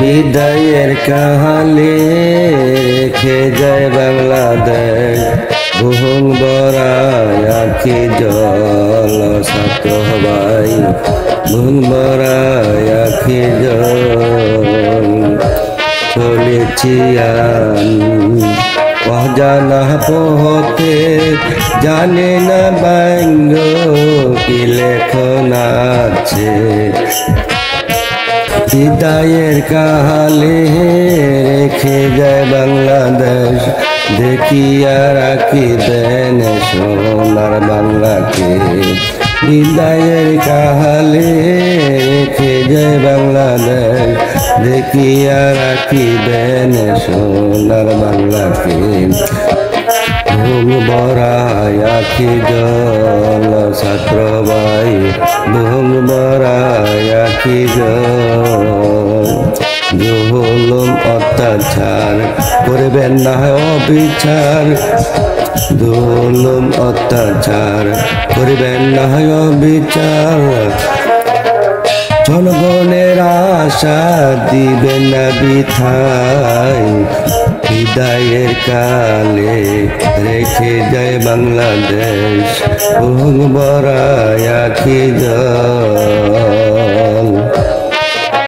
বিদায়ের কাহালি রেখে যায় বাংলাদেশ বুহুং বরায় আখি জল ছাত্র ভাই বুহুং বরায় আখি জল চলেছি অজানা পথে জানে না ব্যঙ্গ কি লেখন আছে বিদায়ের কাহালি রেখে যায় বাংলাদেশ দেখিয়া রাখিবেন সোনার বাংলাকে বিদায়ের কাহালি রেখে যায় বাংলাদেশ দেখিয়া রাখিবেন সোনার বাংলাকে বুহুং বরায় আখি জল ছাত্র ভাই বুহুং বরায় আখি জল জুলুম অত্যাচার করবেন না অবিচার জুলুম অত্যাচার করবেন না অবিচার জনগণের আশা দিবেন না বৃথায় বিদায়ের কালে রেখে যায় বাংলাদেশ বুহুং বরায় আখি জল।